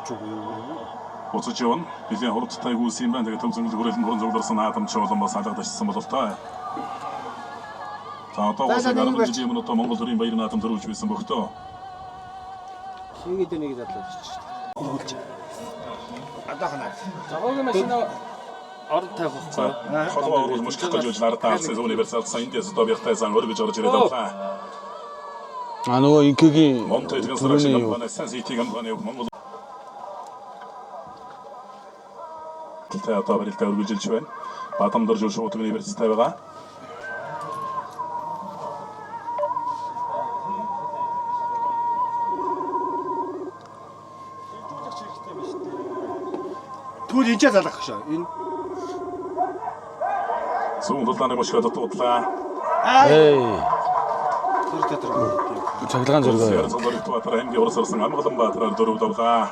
буцаж өгөө. Буцаж явна. Билийн хурдтай гүйс юм байна. Тэгээд төв зөнгөл хүрээлэн уран зугларсан наадамч улам бас алгадчихсан бол таа. За одоо бас 10 минут Монгол төрийн баяр наадам төрүүлж байсан бөхтөө. Шигээд нэг задлаад ирчихсэн. Үргэлж. Адахнаа. Загоогийн машина орд тавих байхгүй. Холбоо урал мөчлөх гэж нартаа сезон универсал сайнтээс одоо бяхтайсан өргөж орж ирээд байна. нөгөө инкигийн Монтейдгийн сарашин байна. Сенситиг амганы Монгол. Тэ одоо барилтаа өргөжлж байна. Бадамдар Жошуут университет байгаа. Түл энэ залгах шүү. Энэ Сүүн дулааны бошгод дуудлаа. тэр дотор цахилгаан зураг. Сонорт батар хамгийн урсарсан амгалан баатараар дөрөв давгаа.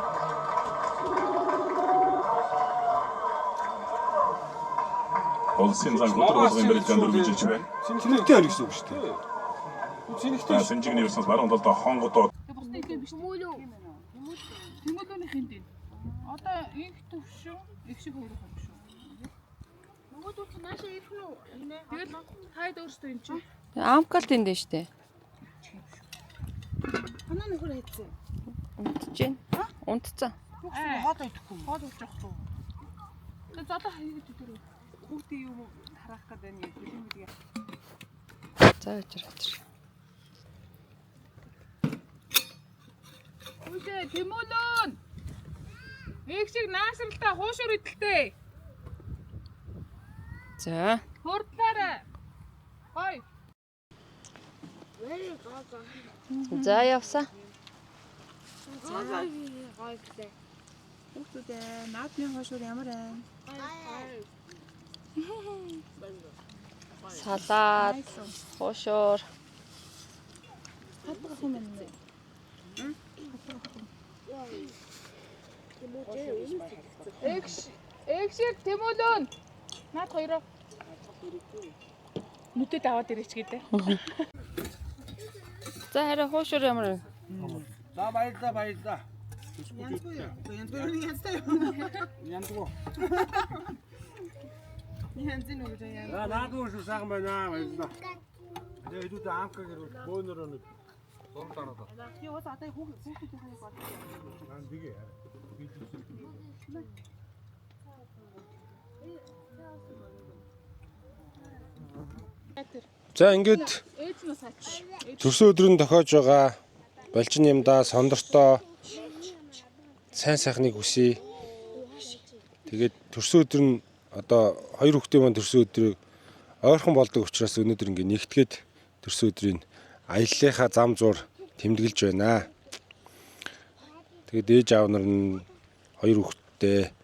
Олсын зан хөтрөөлгөн барилдаанд өргөжлж байна. Синхтэй хэр гэсэн үг шүү дээ. Синхтэй синжигний явсан баруун талд хонгодоо. Бусдын их биш мөлөө. Тэмүүлүүний хиндээ. Одоо их төвшөө, их шиг хөрөх юм шүү. Нөгөө ч наашаа ирэх нь үү? Тэгэл таад өөртөө юм чи. Амкалт энэ дээ штэ. Ханаа нөхөр хайцсан. Унтж байна. Унтцсан. Хоод идэхгүй. Хоод ууж явахгүй. Тэгээ зодоо хайгээд өдөр. Хүүхдээ юм харах гэдэг нь юм үү? За өчр. Үгүй тэмүүлэн. Их шиг наасралтай хуушур идэлтэй. За. Хурдлаарай. Хой. За явсаа. Хүүхдүүдээ наадмын хуушур ямар байна? Салаад, хуушур. Хадгах юм байна. Экшиг тэмүүлэн. Наад хоёроо. Нүдэд аваад ирээч гэдэг. За хараа хуушур ямар вэ? За баярлаа. Янзгүй юу? Янзгүй. Янзын үг яа. За наадгүй шүү сайхан байна. Баярлаа. Тэгээ хэдүүд амкаг ирвэл бөөнөрөө нэг зураг дараад. Тий одоо хүүхдүүд хаяг бод. Аа бигээ. За ингээд Ээж нь саач. төрсөн өдрөнд тохиож байгаа балжин юмдаа сондортоо сайн сайхныг хүсье. Тэгээд төрсөн өдөр нь одоо хоёр хүүхдийн маань төрсөн өдрийг ойрхон болдог учраас өнөөдөр ингээд нэгтгээд төрсөн өдрийн аяллахаа зам зуур тэмдэглэж байна. Тэгээд ээж аав нар нь хоёр хүүхэдтэй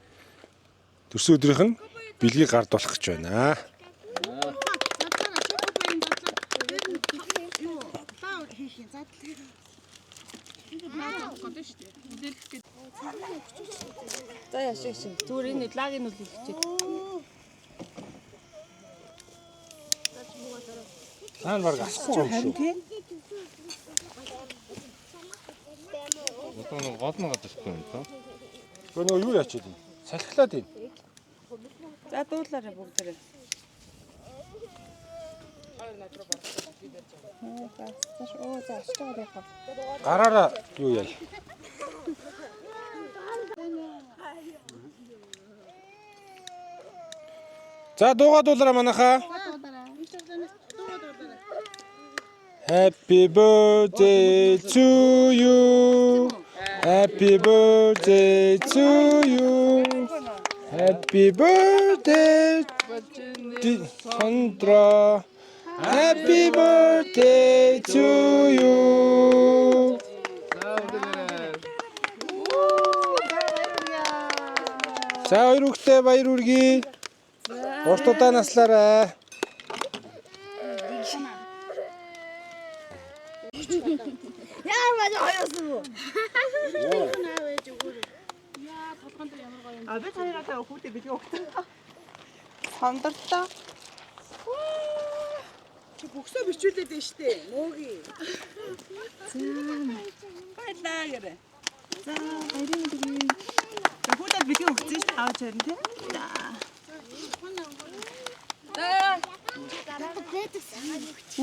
төрсөн өдрийнх нь бэлгийг гардуулах гэж байна. За яшиг шиг. Зүгээр энэ лагийн үл хэлчихээ. Цаана баг асахгүй юм шүү. Одоо нэг гол нь гадагшгүй юм тоо. Гөө нөгөө юу яачаад юм? Салхилаад юм. За дуулаарай бүгдээрээ. За ашигтайгаар яхав. Гараараа юу яа. За дуугадуулаарай манайхаа. Happy birthday to you. Happy birthday to you. Happy birthday Sandra. Happy birthday to you. За хоёр хүүхдээ баяр хүргэе. Уртудаа наслаарай. Яа маа хоёосон уу? Яа толгонд ямар гоё юм. А би танайгаа хүүхдээ бэлгээ өгтөө. Сондортой. Чи бөксөө бичүүлээд байна штэ. Мөөгийн. Баялаа гэрэ. За баярын өдрийн. Хүүдэд битгий өгсөн ш авч харин тий. За.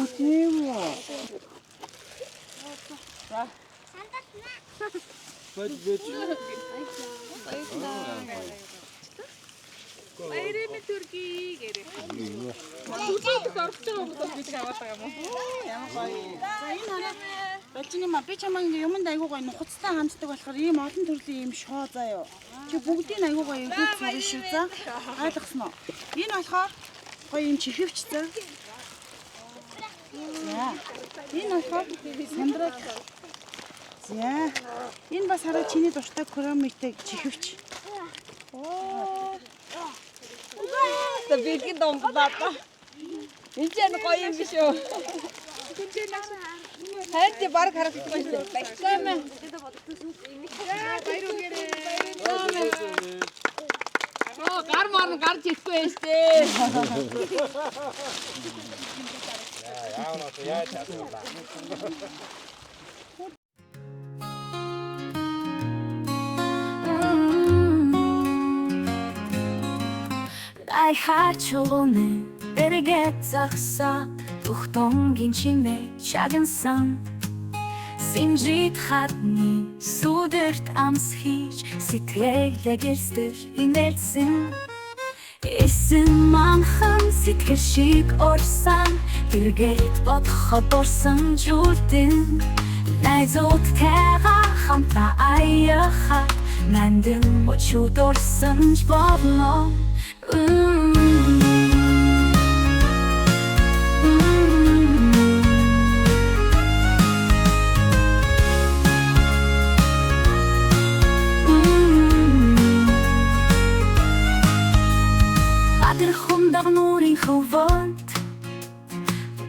Үгүй юу? Баярын төргий гэрээ. Түлхийдэх орж байгаа хүмүүс бид аваад байгаа юм уу? Ямар гоё. За энэ хараа. Балжины маа би чамаа ингээ юмд айгуу гоё нухацтай ханддаг болохоор ийм олон төрлийн ийм шоо заяа. Чи бүгдийг айгуу гоё өгөөд сурна шүү за. Ойлгосноо. Энэ болохоор гоё ийм чихвч за. Яа. Энэ болохоор сандраг. За. Энэ бас хараа чиний дуртай керамиктэй чихвч. Оо. Та бэлгийн домблаа. Энд чинь гоё юм биш үү? Хайрти баг харагдахгүй шүү дээ. Баярлалаа. Баяр үгээрээ. Гар марн гарч ирэхгүй байж тээ. Ай хачулны эргээд загсаа тухтонгийн чимээ чагнсан Синжит хатны сүдэрт амс хийж сэтгэлээ гэрстэр инээлсэн Эсэн манхан сэтгэл шиг орсан эргээд бодоход орсон жүлдэн найзуудтайгаа хамтаа аяха нандин очууд орсон ч болно Нурын хөвөнд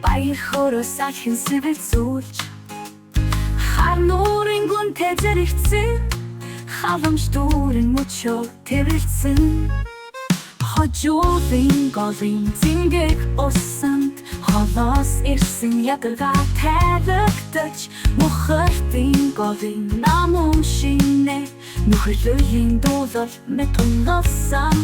баяр хөрөөс ахин сэвэл зүүлж хар нурын гүнтэй зэрэгцэн халамж дүүрэн мөчөө тэрэлцэн хожуулын голын зингээг усанд холоос ирсэн ядаргаа тайлагдаж мухартын голын намун шинэ нөхөрлөлийн дуулал мэтунгалсан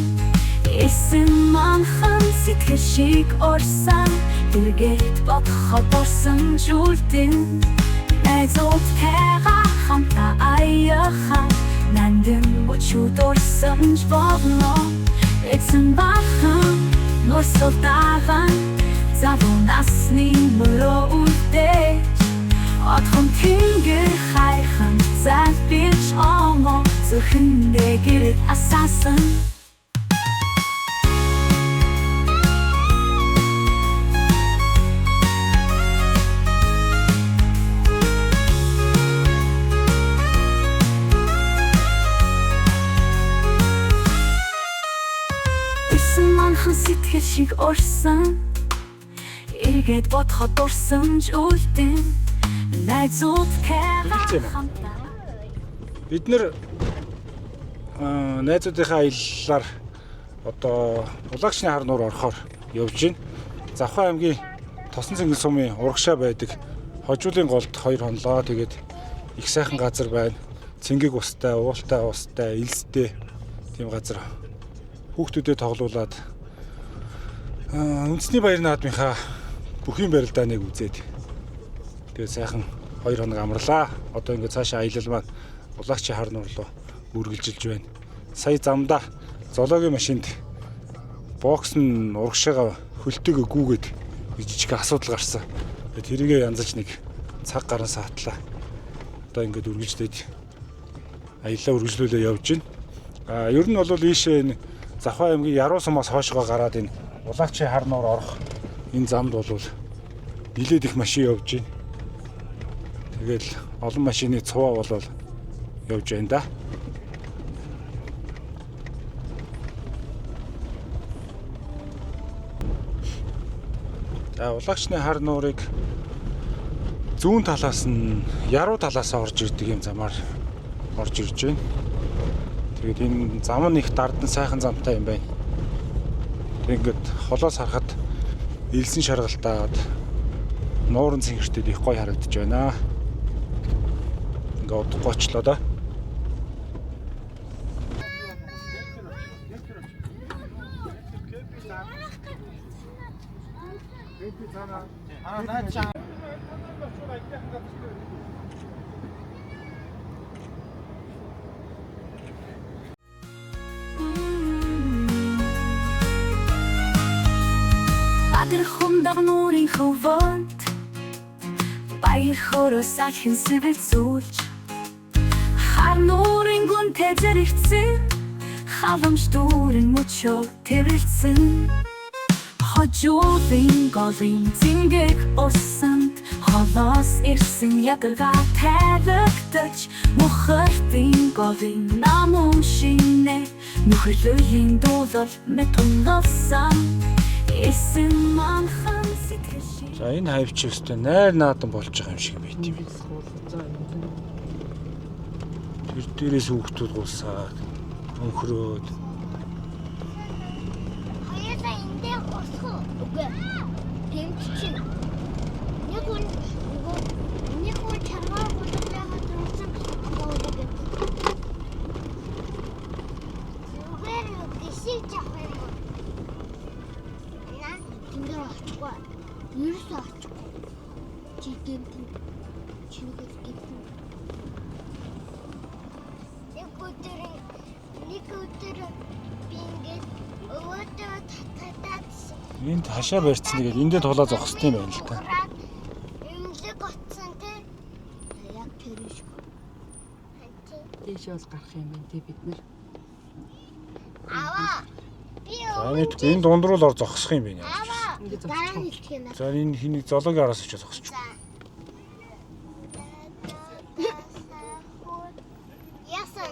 Эсэн манхан сэтгэл шиг орсан эргээд бодоход орсон жүлдэн найзуудтайгаа хамтаа аяха нандин очууд орсон ч болно Эсэн манхан нурсултаахан завуу насны мөрөө үлдээж Отхон тэнгэр хайхан залбирч омо зүрхэндээ гэр асаасан Сэтгэл шиг орсон эргээд бодоход орсон жүлдэн найзуудтайгаа хамтаа Бид нэр найзуудынхаа аяллаар одоо Улагчны хар нуур орохоор явж байна. Завхай аймгийн Тосон цэнгэл сумын урагшаа байдаг хожуулын голд 2 хонлоо. Тэгээд их сайхан газар байна. Цэнгэг устай, уултай устай, элстэй тийм газар. Хүүхдүүдэд тоглуулад үндэсний баяр наадмынхаа бүхий барилдааныг үзээд тэгээд сайхан 2 хоног амарлаа. Одоо ингээд цаашаа аялал маань Улагчийн хар нуур руу үргэлжилж байна. Сая замдаа зоологийн машинд бокс нь урагшаага хөлтөөгөө гүүгээд жижиг асуудал гарсан. Тэгээд тэрийгээ янзалж нэг цаг гарan саатлаа. Одоо ингээд үргэлжлээд аяллаа үргэлжлүүлээ явж байна. Ер нь бол ийшээ энэ Завхай аймгийн Яруу сумаас хоошгоо гараад энэ Улагчийн хар нуур орох энэ замд бол нилээд их машин явж байна. Тэгэл олон машины цуваа бол явж байна да. За Улагчны хар нуурыг зүүн талаас нь Яруу талаас орж ирдэг юм замаар орж ирж байна. Тэгээд энэ зам нь их дардан сайхан замтай юм байна. Ингээд холоос харахад элсэн шаргалтаад нуурын цэнгэртэд их гоё харагдаж байна. Ингээд удахгүй очлоо да. Багэр хумдаг нүрийн хөвөнд баяр хөрөөс ахин сэвэр зүүлж хар нүрийн гүнтэй зэрэгцэн халамж дүүрэн мөчөө тэрэлцэн хожуулын голын зингэк усанд холоос ирсэн ядгаа тайлагдаж мухартын голын намун шинэ нөхөрлөлийн дуулал мэтунласан эсэн манхан сэтгэшин. За энэ хавьч өстэй найр наадан болж байгаа юм шиг байт юм. Тэр дээрээс хүүхдүүд гулсаад өнхрөөд. Хоёулаа эндээ босхоо. Үгүй. Тэмч чинь. Нэг хүн чамаа бодлоо төрсөн бодлоо. Зүгээр гисий чахаа. Тэндээ очгүй. Юус очгүй. Чи гэмтэн. Чингээс гэмтэн. Нэг өдөр бингээд өөдөө татаад Энд хашаа барьцсан тэгээд эндээ тулаа зогх хэвчтэй юм байна л та. Эмнэлэг отсон те. Яг тэрш. Тийш бол гарах юм байна тий бид нар. Аваа. Би За энэ дунд руу л ор зогсох юм байна. аваа. Дараа нь хэлэх юм. За энэ хэнийг зоологийн араас очиж зогсчих. Ясан.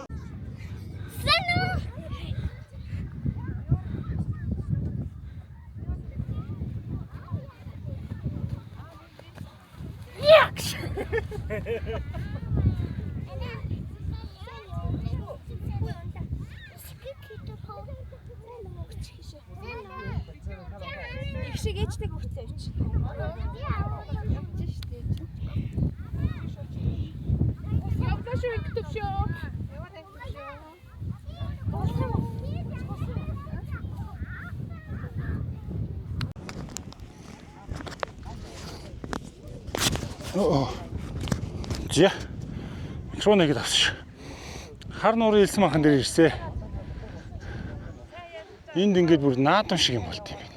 Их шиг ээжтэйг хүртэл явчих. Явж штэ. Явдаа шүү ингэв шүү. Жи. Микрофоныг авчих. Хар нуурын элсэн махан дээр ирсэ. Энд ингээд бүр наадам шиг юм болт юм байна.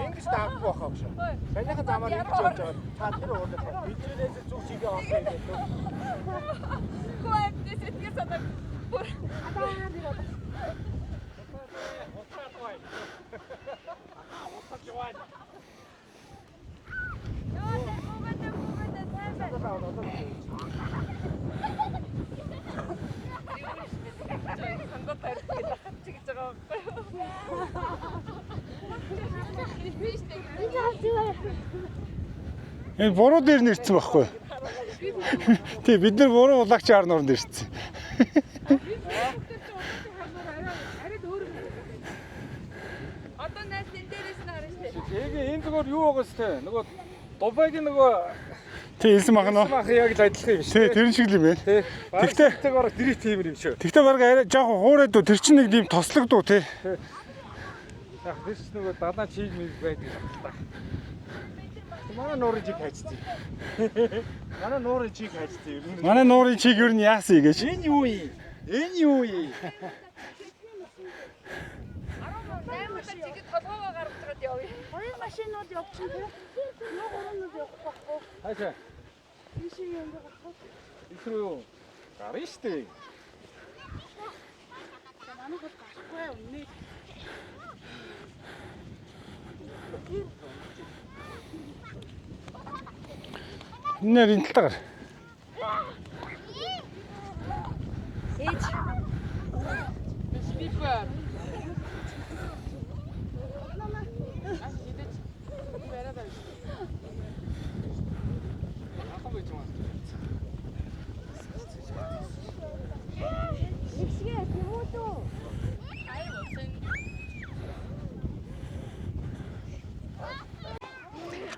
Ингэж таахгүй байх юм шиг. Санийхан замаар ингэж явж байгаа. Та тэр уурлах. Бичнээс зүг чигээ авах юм гэдэг. Хөөе, тэсэтгэр санаа. Бүр Энэ буруу дээр нэрсэн байхгүй. Тий бид нар буруу улагч хар нууранд ирсэн. одоо найс энэ дээрээс нь харна штэ. Тэгээ энэ зүгээр юу байгаа сте. Нөгөө Дубайгийн нөгөө Тий элсэн махан уу? мах яг л адилхан юм шүү. Тий тэрэн шиг л юм байна. Тэгтээ бараг дэрэг тийм юм шүү. Тэгтээ баг арай жоохон хуурайд уу тэр чинь нэг тийм тослогдуу тий. Яг тэр чинь нөгөө далаа чиг мэг байдаг юм байна. Манай нуурын чиг хайцдаг. Манай нуурын чиг хайцдаг. Манай нуурын чиг юу нь яасан гэж. Энэ юу юм? Энэ юу юм? 18 чигэд толгоогоо гаргацгаад явъя. Хоёр машинууд явчихсан тийм. Нөгөө гуранууд явах байхгүй. Хайшаа. Тийш юм байгаа. Ихрүү юу? Гарна штэ. Манайх гарахгүй үнэ. Нэр энэ талаар. Ээж. Спипер.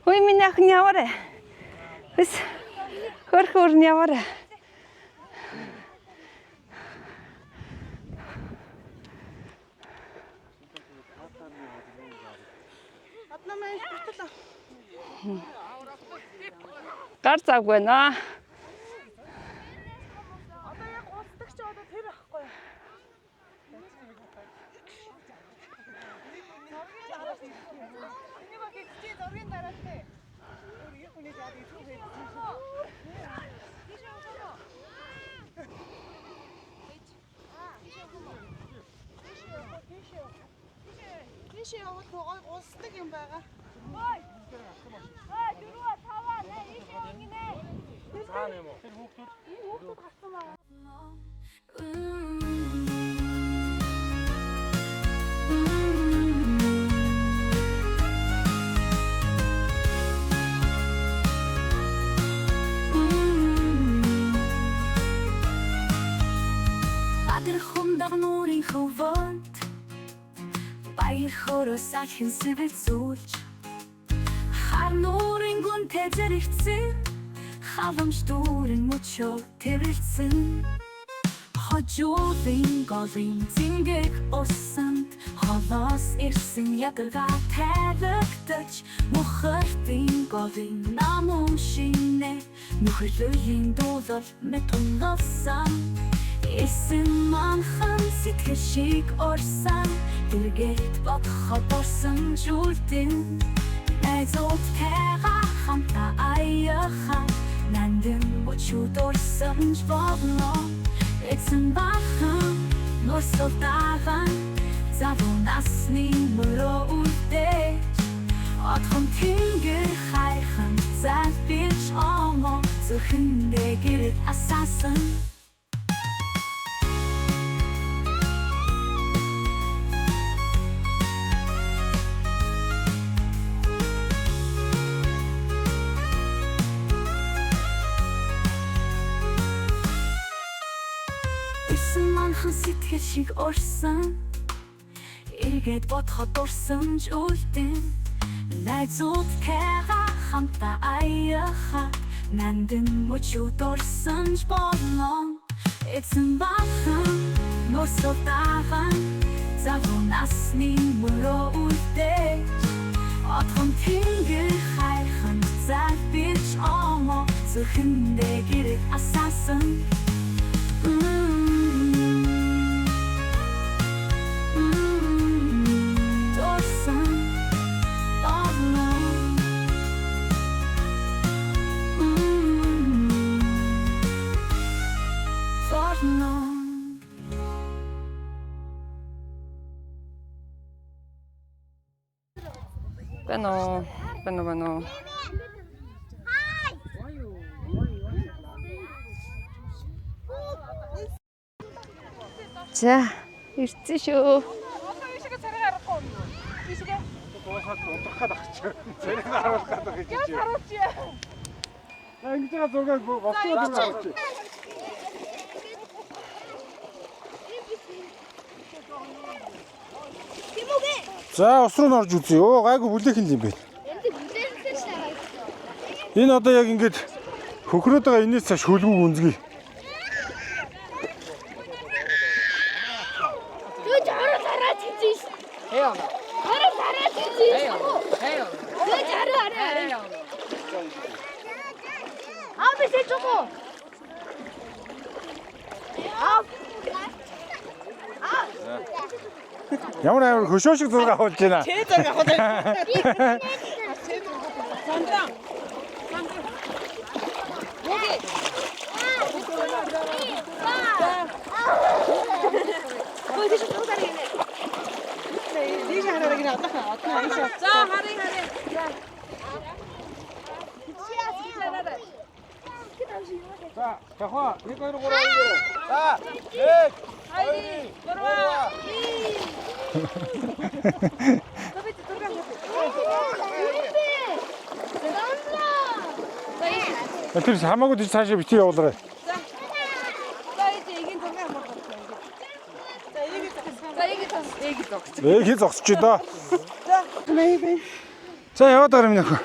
Ой миний ах нь яваарэ. Хүс Хөрхөр нь яваарай. Гар завгүй байна. Одоо яг гусдаг чи одоо тэр байхгүй юу? Энийг гэхдээ зургийн дараатай. Өөр хүний жаад илүү хийх. Тийш явах гой гусдаг юм байгаа. Ой. Ой, 4 5 8 ийш явгинэ. Цаана юм уу? Тэр хүүхдүүд гарсан байгаа. Хундаг нурын хөвөнд баяр хороо сайхан сэвэлзүүлж хар нурын гүнтэй зэрэгцэн халамж дүүрэн мөчөө тэрэлцэн хожуулын голын зингэг усанд холоос ирсэн ядарга тайлагдаж мухартын голын намун шинэ нөхөрлөлийн дуулал мэтунгалсан эсэн манхан сэтгэл шиг орсан эргээд бодоход орсон зүйлдэн найзуудтайгаа хамтаа аяхан нандин өчүүд орсон ч болно эсэн манхан нурсултаахан завуу насны мөрөө үлдээж отхон тэнгэр хайхан залбирч омо зөвхөндөө гэрэл асаасан сэтгэл шиг орсон эргээд бодоход орсон ч үлдэн найзуудтайгаа хамтаа аяхан нандин өчүүд орсон ч болно эцэн бахан нурсултаахан завуу насны мөрөө үлдээж отхон тэнгэр хайхан залбирч омо зөвхөндөө гэрэл асаасан Бано. За, ирсэн шүү. Одоо ийшээ царай гарахгүй юу? Ийшээ. Дуусаад ундрах гээд ахчих. Зэрэг харуулах гээд гэж чи. Харуулж. Ангидаа зураг босоод гарч. За ус руу н орж үзье. Оо гайгүй бүлээх юм бэ. Энэ одоо яг ингэж хөхрөөд байгаа энэс цааш хөлбөг үнзгий. Түж хараа тараад хийжээ. Хэё. Хараа тараад хийжээ. Хэё. Түж хараа. Аа би чому? Ямар амар хөшөө шиг зураг авуулж байна. Тэ зураг авах гэдэг. Сандраа. Окей. Ой, тийш зураг гаргана. Тийш хараа гинэ одоохоо ийш. За харъя. За, тахаа 1 2 3 4. За, 1 2 3. Тэр хамаагүй тийш цаашаа битгий явуулаарай. За энийг зураг авах хэрэгтэй. За энийг Зогсчих доо. За maybe. За яваад гараа минь охин.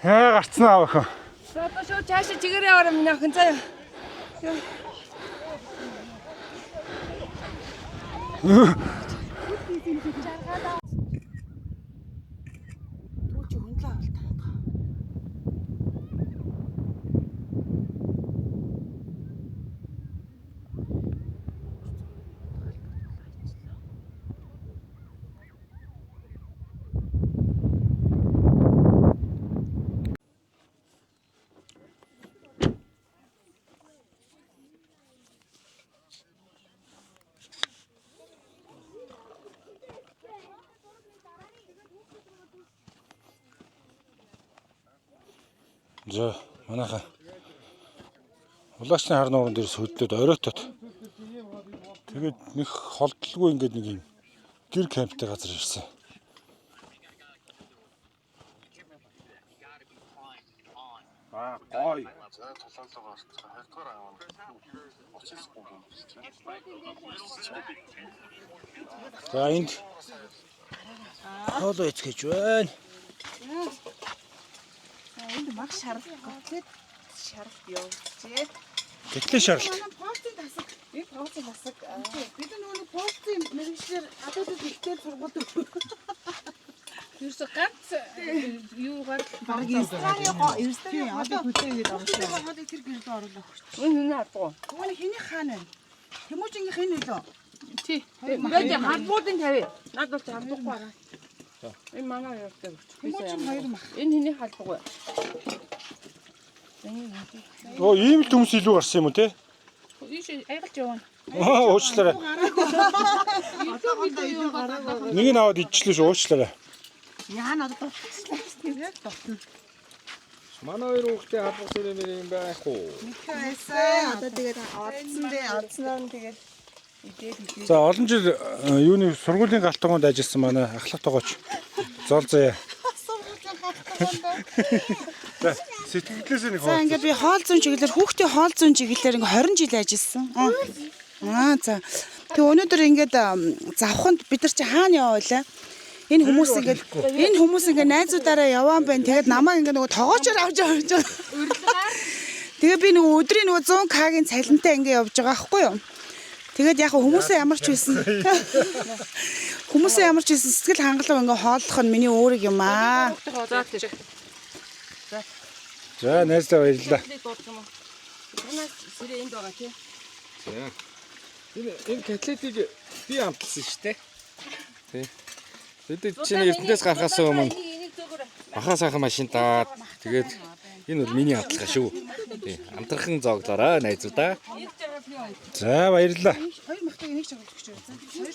гарцсан аа охин. Одоо шууд цаашаа чигээрээ ороо миний охин заяа. Түүч хөндлөө авалтаа. За манайха улаачны хар нуурын дээр хөдлөөд оройтод тэгээд нэг холдлгүй ингээд нэг юм гэр камптай газар ирсэн. Гой. За энд хоолой эцгэж байна. Энд мах шарах готлээд шарах явуулчихээ. Гэтлээ шаралт. Постын тасаг. Энэ постын тасаг. Бид нөгөө постын мэрэгчлэр адуудад ихтэй сургууль өгөх. Юусе ганц юугаар Баг эрсдээ одоо хөтөөгээд авчихсан. Хоолыг тэр гэрд оруулах. Энэ хатгуу. Үүний хэний хаана вэ? Тэмүүжингийн хэн үлээ? тий. Ингээд хадбуудын тавь. Наад бол хадгуугүй байгаа. Энэ манай явдаг. Тэмүүжин хоёр мах. Энэ хэний хадгуу вэ? Оо ийм л хүмүүс илүү гарсан юм уу те? Ийш айгалж явна. Уучлаарай. Нэг нь аваад идчихлээ шүү уучлаарай. Яа надад дуусчихлаа. Манай хоёр хүүхдээ халбах зэрэмэр юм байх уу? Мэдээ байсан. Одоо тэгээд одсон дээ. Одсноор нь тэгээд идээд. За олон жил юуны сургуулийн галтгоонд ажилласан манай ахлах тогооч зол заяа. За сэтгэлдээс нэг За ингээд би хоол зүүн чиглэлээр хүүхдээ хоол зүүн чиглэлээр ингээ 20 жил ажилласан. За. Тэг өнөөдөр ингээд завханд бид нар чи хаана яваалаа? Энэ хүмүүс ингээд найзуудаараа яваан байна. Тэгээд намайг ингээ нөгөө тоогоочоор авч явж байгаа. Тэгээ би нөгөө өдрийн нөгөө 100к-гийн цалинтай ингээ явж байгаа байхгүй юу? Тэгээд яг хүмүүсээ ямар ч байсан. Хүмүүсээ ямар ч байсан сэтгэл хангалуун ингээ хооллох нь миний өөрийг юм аа. За найзлаа баярлалаа. Танаас сэрээ энд байгаа тий. За. Энэ котлетийг би амталсан шүү дээ. Тий. Бид чинь эрдэнэс гарахаас өмнө бахаа сайхан машин таад тэгээд энэ бол миний амтлага шүү. Тий. Амтрахын зоглоорой найзуудаа. За баярлалаа. Хоёр махтыг нэг ч авах гэж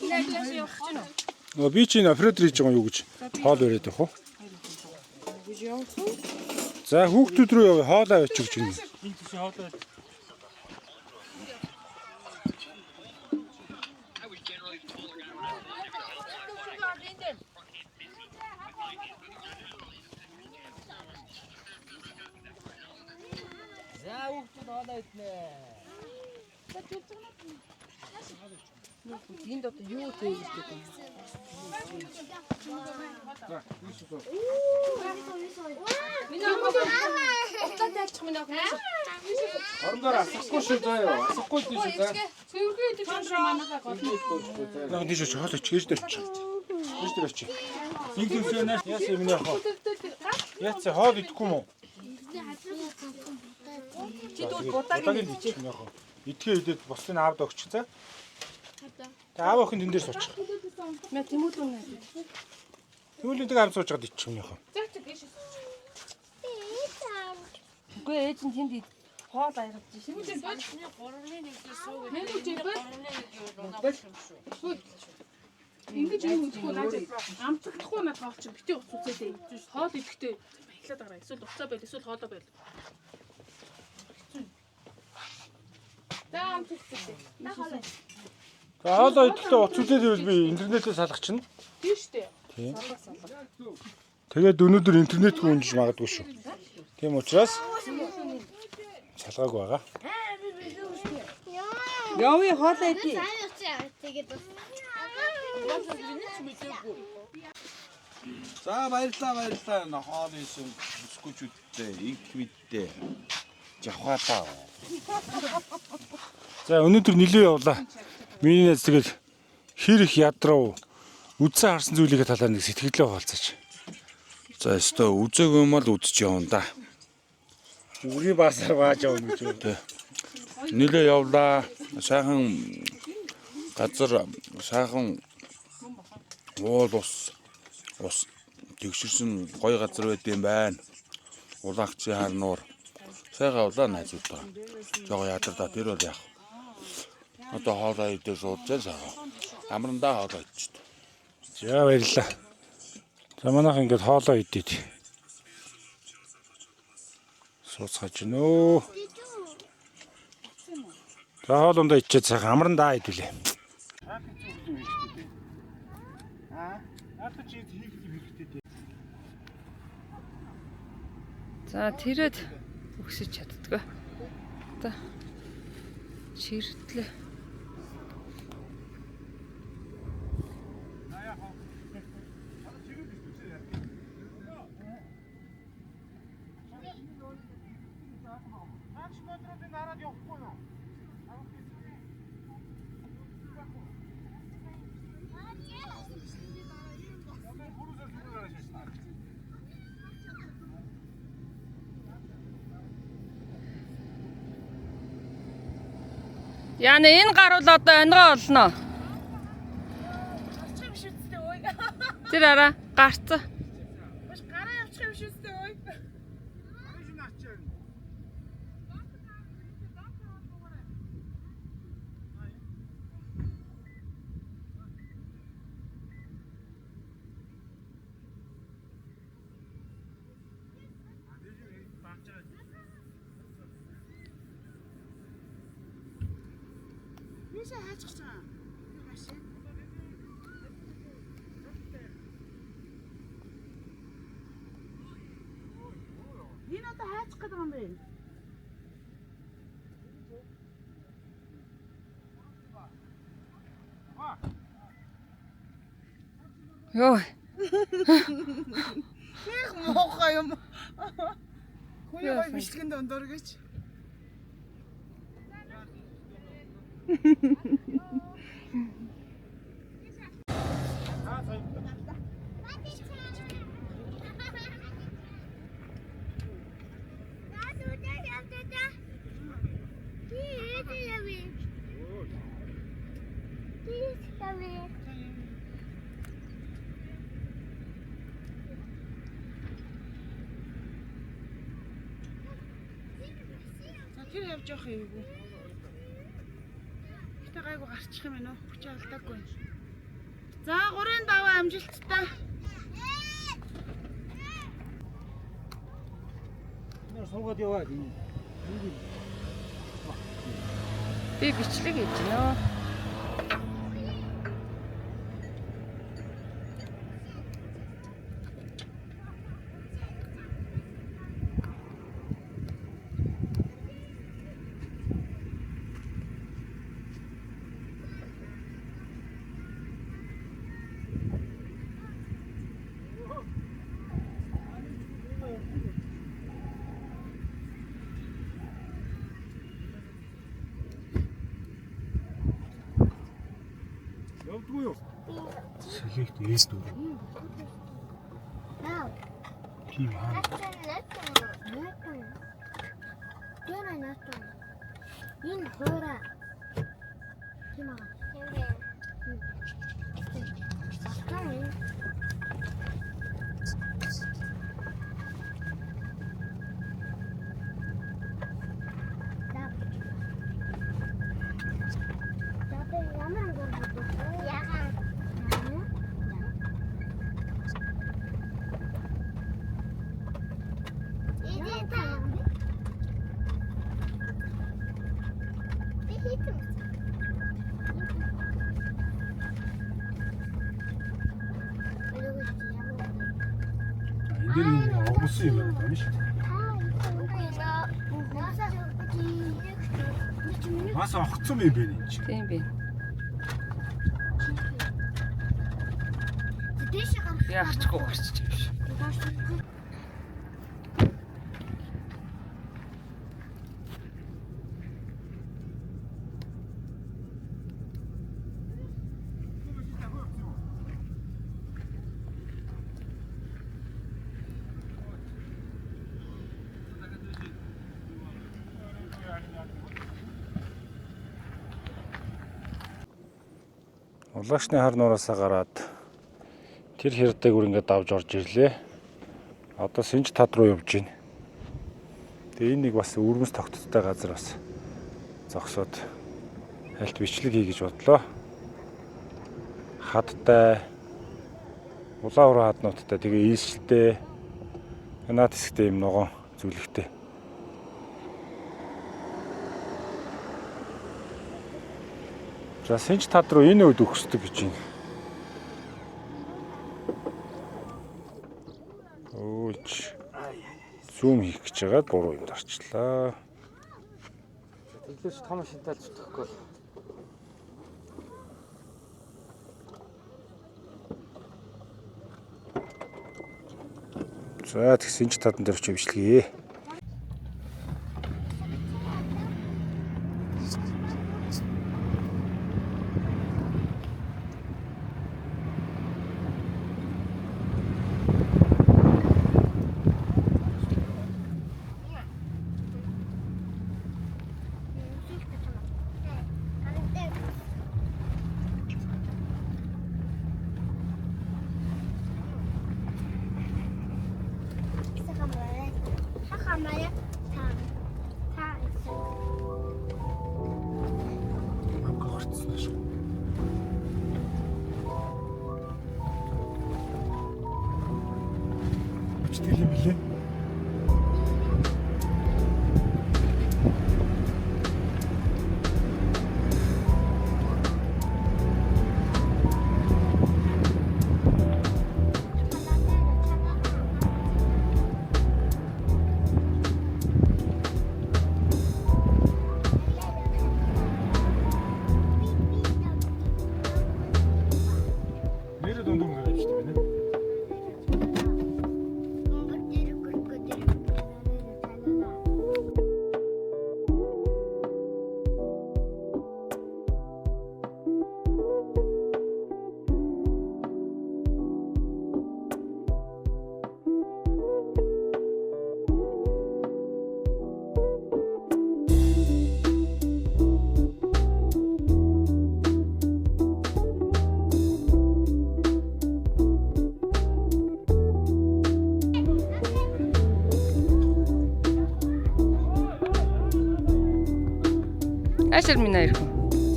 байна. Нөгөө би чинь оператор хийж байгаа юу гэж хоол өрөөд явах уу? За хүүхдүүд рүү яваа хоол аваач гэж байна. Энд одоо юу хийж байгаа юм? Орондоор асахгүй шүү заяа. Асахгүй тийш за. Наа тийш хоол ичгээж дэрч. Ич дэрч. Нэг зүйлсээс яасан юм яах вэ? Яцаа хоол идэхгүй юм уу? Чи дүүд будагийн ичэх юм яах вэ? Идэхээ идээд бусдыг аавд өгч за. Тэ аав охин тэн дээр суучих. Мэ тэмүүлүүн нэ. Тэмүүлүүдийг аав сууж гад ичих юм яах вэ? Үгүй ээж нь тэнд хоол аягаж шин. Ингэж юм үзэхгүй наажаа амтдахгүй надад хоол чинь битээ уц үзээ дээ. Хоол идэхдээ баялаад байгаа. Эсвэл уцаа байл, эсвэл хоолоо байл. За амтдахгүй. На хоолоо. Хоолоо идэхдээ уц үзээд ивэл би интернетээ салгачна. Тийм шүү дээ. Тийм. Тэгээд өнөөдөр интернетгүй унжиж магадгүй шүү. Тийм учраас салгаагүй байгаа. Явъя хоолоо идэ. Тэгээд За За баярлалаа. Нохоод исэн бүсгүүчүүдтэй, инх мэдтэй. Жавхаатаа. За өнөөдөр нилээ явлаа. Миний найз тэгэл хэр их ядрав үдсэн харсан зүйлийнхээ талаар нэг сэтгэлээ хаалцаач. За өстө үзээгүй юм л үзэж явна да. Үгийн басаар бааж явна гэж үү. Нилээ явлаа. Сайхан газар, сайхан уул ус тэгшэрсэн гоё газар байд юм байна. Улаагчийн харнуур. Сайхан явлаа найзуудаа. Жого ядардаа тэр бол яах. Одоо хоолоо идэж суудсан сайхан. Амрандаа хоолоо идчихв. За баярлалаа. За манайх ингээд хоолоо идээд. Сууцгааж гинөө. За хоолондоо ичээд сайхан амрандаа идүүлээ. За тэрэд өгсөж чаддгаа. Одоо чиртлээ. Яна энэ гаруул одоо онгоо олно. Гарчих юм шүү дээ ой. Тэр араа гарцсан. Маш гараа явчих юм шүү дээ ой. Нээшээ хаачих чам. Би машин. Энэ одоо хаачих гэдэг юм бэ? Йоо. Их муухай юм. Хүний гой бичлэгэнд өндөр гэж. Тэр явж явах юм уу? Гэтэ гайгүй гарчих юм байна уу? Хүч алдаагүй. За 3-5 амжилттай. Суугаад яваа. Би бичлэг хийж нөө. Явдгүй юу? Сэлэгт ээс дүү. Тийм аа. Энэ хоора. Тийм аа. Энэ огсон юм байна шүү. Бас огцсон юм байна энэ. Тийм би. Яарчгүй гарчих юм шиг. Улаачны хар нураасаа гараад тэр хэрдэгүр ингээд давж орж ирлээ. Одоо Синж тад руу явж байна. Тэгээ энэ нэг бас өрмөс тогтцтой газар бас зогсоод хальт бичлэг хий гэж бодлоо. Хадтай, улаан уран хаднуудтай тэгээ ийшэлтэй, наад хэсэгтэй юм ногоон зүйлэгтэй. За Синж тад руу энэ үед өгсдөг гэж байна. Өөч. Зүүм хийх гэж байгаад буруу юмд орчлаа. Тэглэж том шинтаалж өгөхгүй бол. За тэгсэн Синж тадан дээр очиж бичлэгээ. Ашир минь хоёр хүн.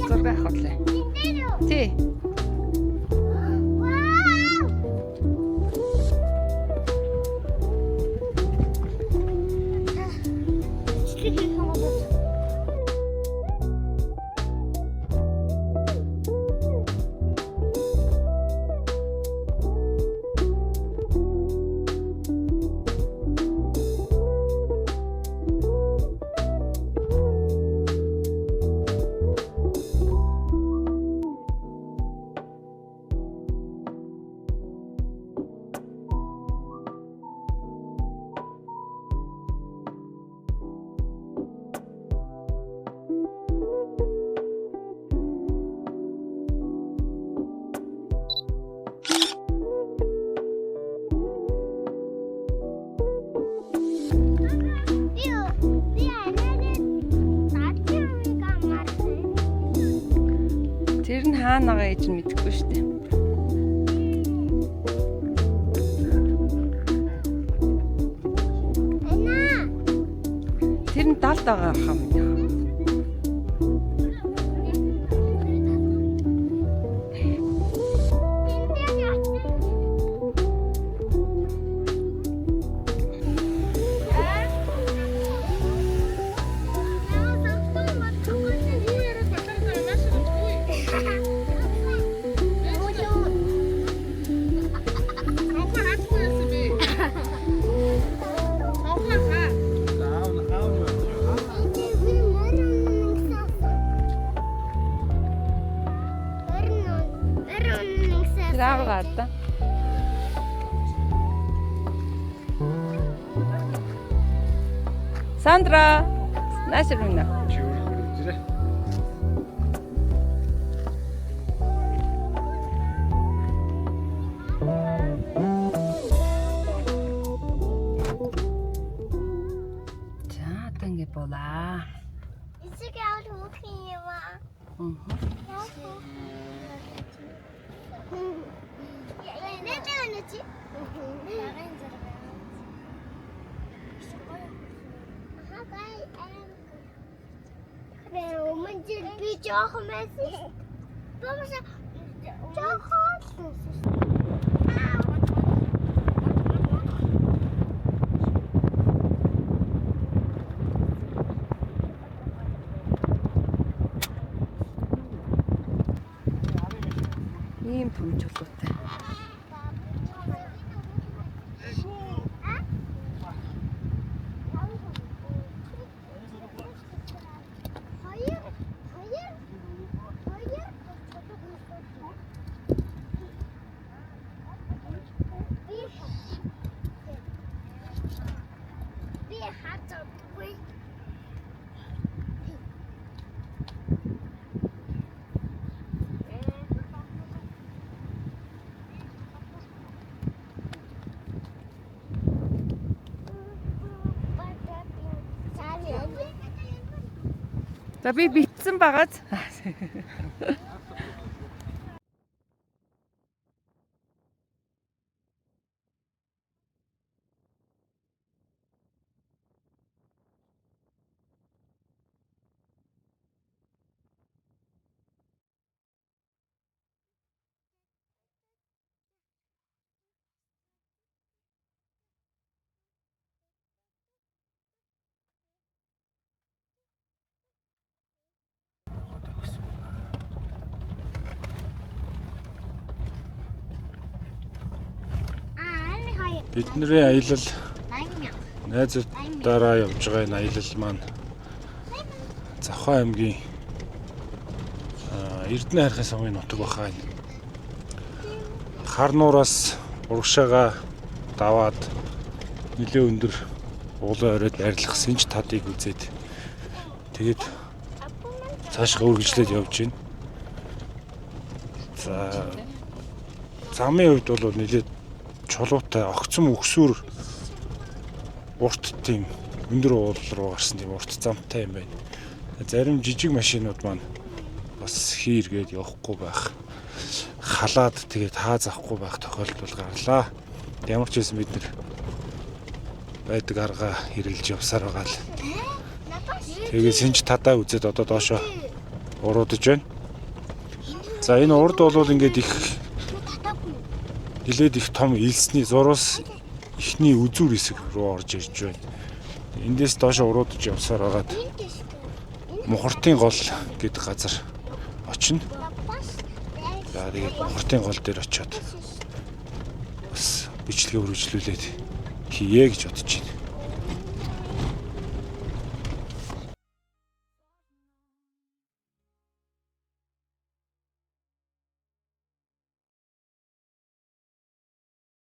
Зураг авах лээ. Тий. Тэр нь хаана байгаа гэж мэдэхгүй шүү дээ. Тэр нь далд байгаа хам. Сандра. Нааш рууна. За, одоо ингэ болаа. Эцэг аваад хөөх юм аа. Нэтэ нэчи. Нарын зэрэг. Хагай мэнжил би жоохон байсан. Бомса жоохон. Ийм пүнж болоотой. За би битсэн багаз. Бидний аялал найзуудаараа явж байгаа энэ аялал маань Завхаа аймгийн Эрдэнэ хайрхын сумын нутаг бахаа. Хар нуураас урагшаага даваад нэлээ өндөр уулын оройд байрлах Синж татыг үзээд тэгээд цаашгаа үргэлжлээд явж байна. За замын хувьд бол нэлээд чулуутай огцом өгсүр урт тийм өндөр уул руу гарсан тийм урт замтай юм байна. Зарим жижиг машинууд маань бас хийргээд явахгүй байх. Халаад тэгээд хаа завхгүй байх тохиолдол гарлаа. Ямар ч байсан бид нэр байдаг арга хэрэглэж явсаар байгаа л. Тэгээд Синж татаа үзээд одоо доошо уруудаж байна. За энэ урд бол ингээд их нэлээд их том илсний зураас ихний үзүүр хэсэг рүү орж ирж байна. Эндээс доошо уруудаж явсаар байгаад Мухартын гол гэдэг газар очино. За тэгээд Мухартын гол дээр очиод бас бичлэгээ үргэлжлүүлээд хийе гэж бодож байна.